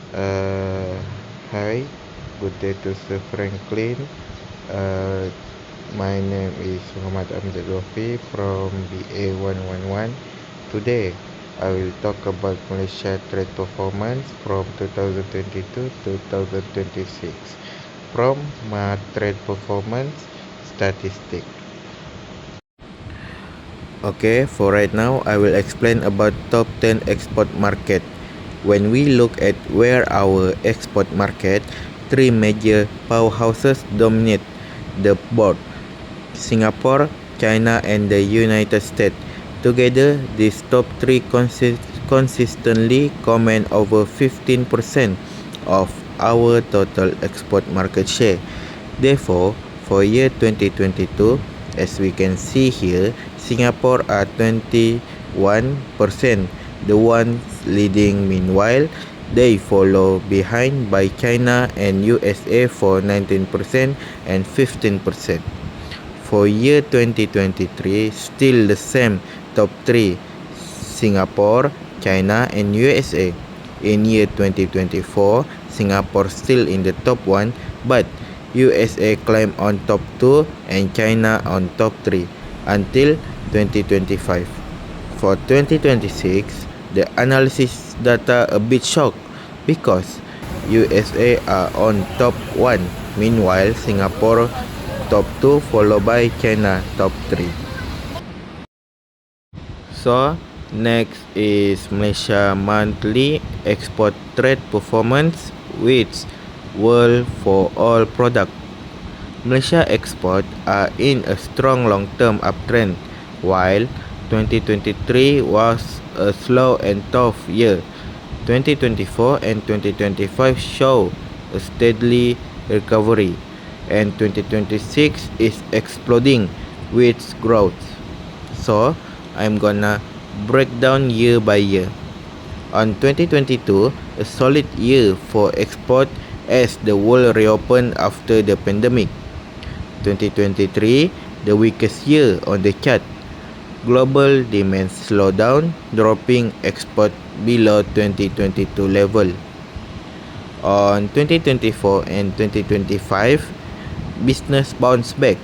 Uh, Hi, good day to Sir Franklin. Uh, my name is Amjad Wafi from BA111. Today, I will talk about Malaysia trade performance from 2022 to 2026 from my trade performance statistic. Okay, for right now, I will explain about top 10 export market. When we look at where our export market, three major powerhouses dominate the board: Singapore, China, and the United States. Together, these top three consistently command over 15% of our total export market share. Therefore, for year 2022, as we can see here, Singapore are 21%, the ones leading. Meanwhile, they follow behind by China and USA for 19% and 15%. For year 2023, still the same top 3: Singapore, China and USA. In year 2024, Singapore still in the top 1, but USA climbed on top 2 and China on top 3 until 2025. For 2026, the analysis data a bit shocked because USA are on top 1, meanwhile Singapore top 2 followed by China top 3. So next is Malaysia monthly export trade performance with world for all product. Malaysia export are in a strong long-term uptrend, while 2023 was a slow and tough year. 2024 and 2025 show a steady recovery, and 2026 is exploding with growth. So, I'm gonna break down year by year. On 2022, a solid year for export as the world reopened after the pandemic. 2023, the weakest year on the chart. Global demand slowed down, dropping export below 2022 level. On 2024 and 2025, business bounced back.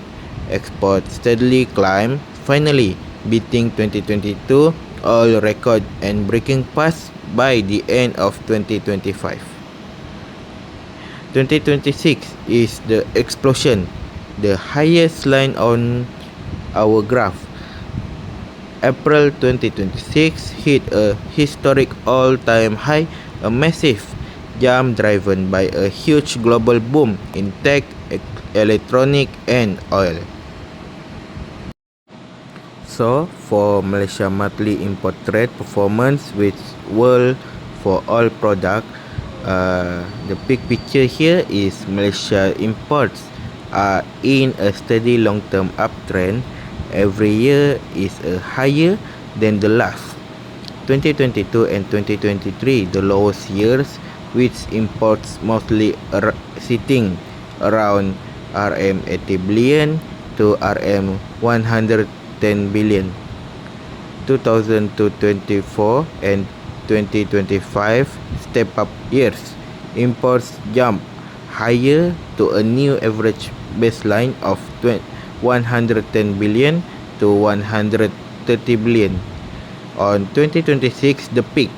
Export steadily climbed, finally beating 2022 all record and breaking past by the end of 2025. 2026 is the explosion, the highest line on our graph. April 2026 hit a historic all-time high, a massive jump driven by a huge global boom in tech, electronic and oil. So, for Malaysia monthly import trade performance with world for all product, the big picture here is Malaysia imports are in a steady long-term uptrend. Every year is higher than the last. 2022 and 2023, the lowest years, with imports mostly sitting around RM 80 billion to RM 110 billion. 2024 and 2025 step up years. Imports jump higher to a new average baseline of 110 billion to 130 billion. On 2026, the peak,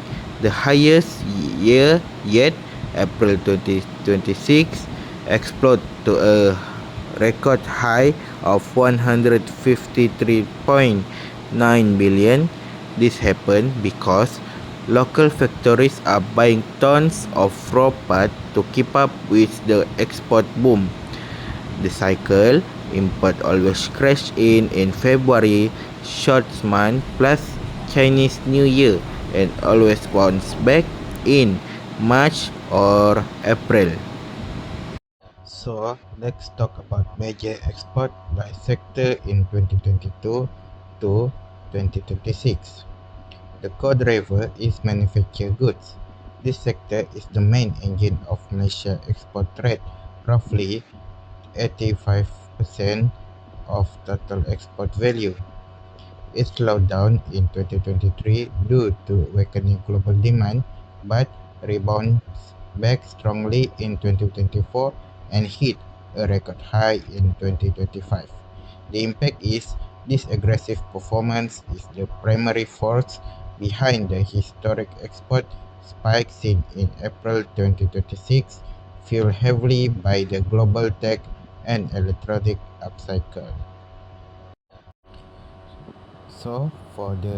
the highest year yet, April 2026, explode to a record high of 153.9 billion. This happened because local factories are buying tons of raw parts to keep up with the export boom. The cycle, import always crash in February, short month plus Chinese New Year, and always bounce back in March or April. So let's talk about major export by sector in 2022 to 2026. The core driver is manufactured goods. This sector is the main engine of Malaysia export trade, roughly 85% of total export value. It slowed down in 2023 due to weakening global demand, but rebounds back strongly in 2024 and hit a record high in 2025. The impact is this aggressive performance is the primary force behind the historic export spike seen in April 2026, fueled heavily by the global tech and electronic upcycle. So, for the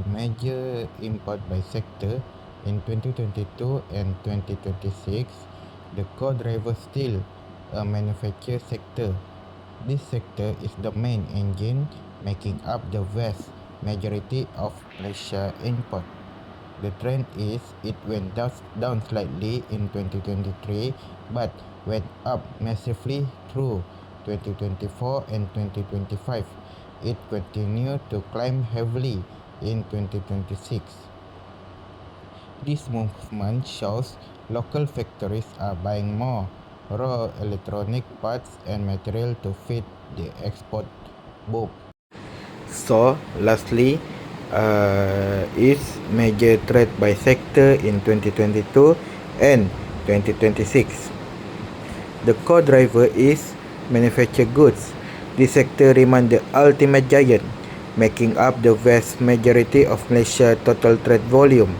major import by sector in 2022 and 2026, the core driver still a manufacture sector. This sector is the main engine making up the vast majority of Malaysia import. The trend is it went down slightly in 2023 but went up massively through 2024 and 2025. It continued to climb heavily in 2026. This movement shows local factories are buying more raw electronic parts and material to feed the export boom. So, lastly, is major trade by sector in 2022 and 2026. The core driver is manufactured goods. This sector remains the ultimate giant, making up the vast majority of Malaysia's total trade volume.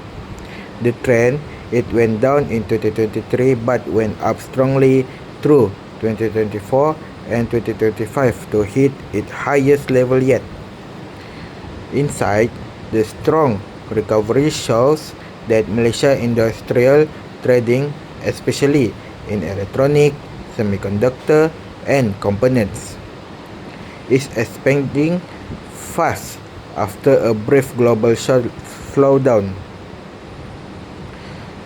The trend, it went down in 2023 but went up strongly through 2024 and 2025 to hit its highest level yet. Inside, the strong recovery shows that Malaysia industrial trading, especially in electronic, semiconductor, and components, is expanding fast after a brief global slowdown.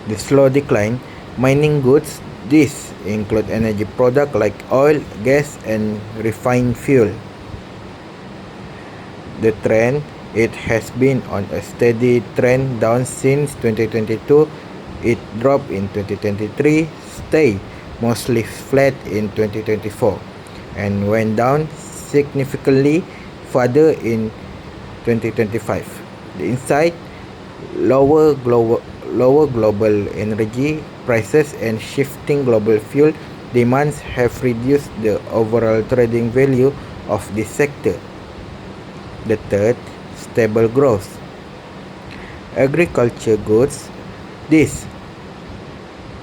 The slow decline, mining goods, these include energy products like oil, gas, and refined fuel. The trend, it has been on a steady trend down since 2022. It dropped in 2023, stayed mostly flat in 2024, and went down significantly further in 2025. The insight, lower global energy prices and shifting global fuel demands have reduced the overall trading value of this sector. The third, stable growth. Agriculture goods, these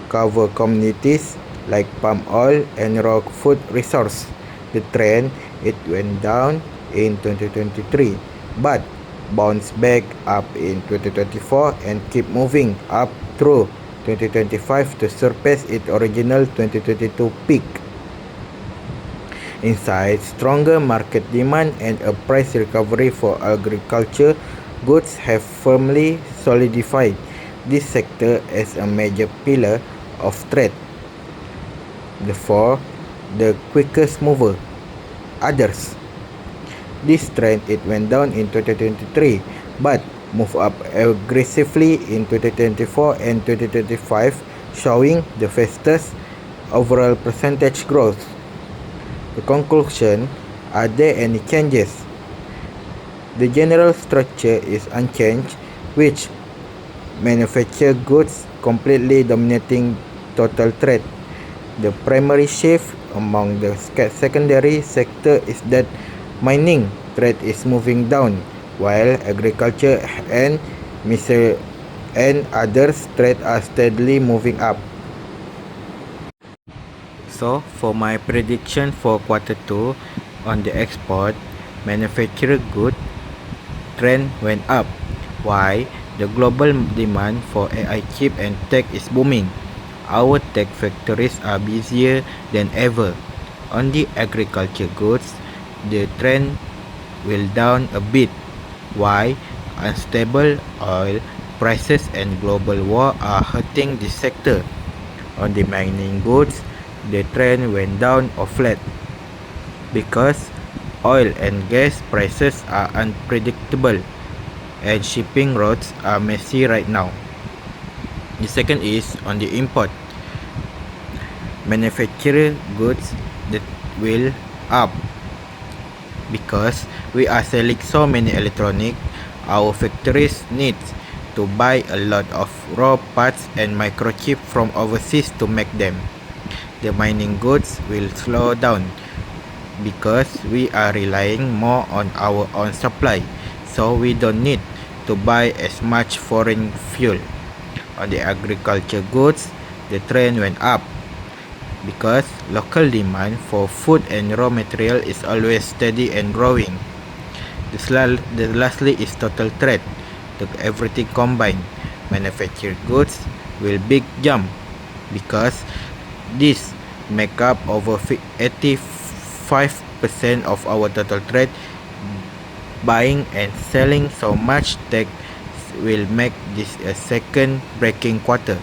cover commodities like palm oil and raw food resource. The trend, it went down in 2023 but bounced back up in 2024 and keep moving up through 2025 to surpass its original 2022 peak. Inside, stronger market demand and a price recovery for agriculture goods have firmly solidified this sector as a major pillar of trade. The fourth, the quickest mover, others. This trend, it went down in 2023 but moved up aggressively in 2024 and 2025, showing the fastest overall percentage growth. The conclusion, are there any changes? The general structure is unchanged, which manufactured goods completely dominating total trade. The primary shift among the secondary sector is that mining trade is moving down, while agriculture and others trade are steadily moving up. So, for my prediction for quarter 2 on the export, manufactured good trend went up. Why? The global demand for AI chip and tech is booming. Our tech factories are busier than ever. On the agriculture goods, the trend will down a bit. Why? Unstable oil prices and global war are hurting this sector. On the mining goods, the trend went down or flat because oil and gas prices are unpredictable and shipping routes are messy right now. The second is on the import. Manufactured goods that will up because we are selling so many electronic. Our factories need to buy a lot of raw parts and microchip from overseas to make them. The mining goods will slow down because we are relying more on our own supply, so we don't need to buy as much foreign fuel. On the agriculture goods, the trend went up because local demand for food and raw material is always steady and growing. The lastly is total trade. To everything combined, manufactured goods will big jump because this make up over 85% of our total trade. Buying and selling so much that will make this a second breaking quarter.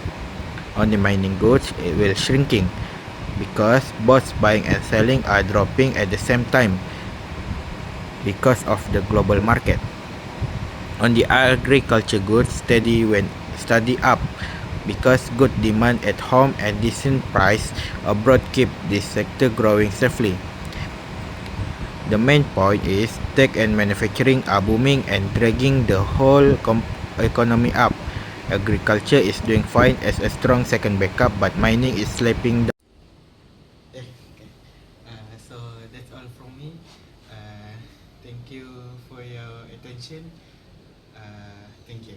On the mining goods, it will shrinking because both buying and selling are dropping at the same time because of the global market. On the agriculture goods, steady up because good demand at home and decent price abroad keep this sector growing safely. The main point is tech and manufacturing are booming and dragging the whole economy up. Agriculture is doing fine as a strong second backup, but mining is slipping down. Okay. So that's all from me. Thank you for your attention. Thank you.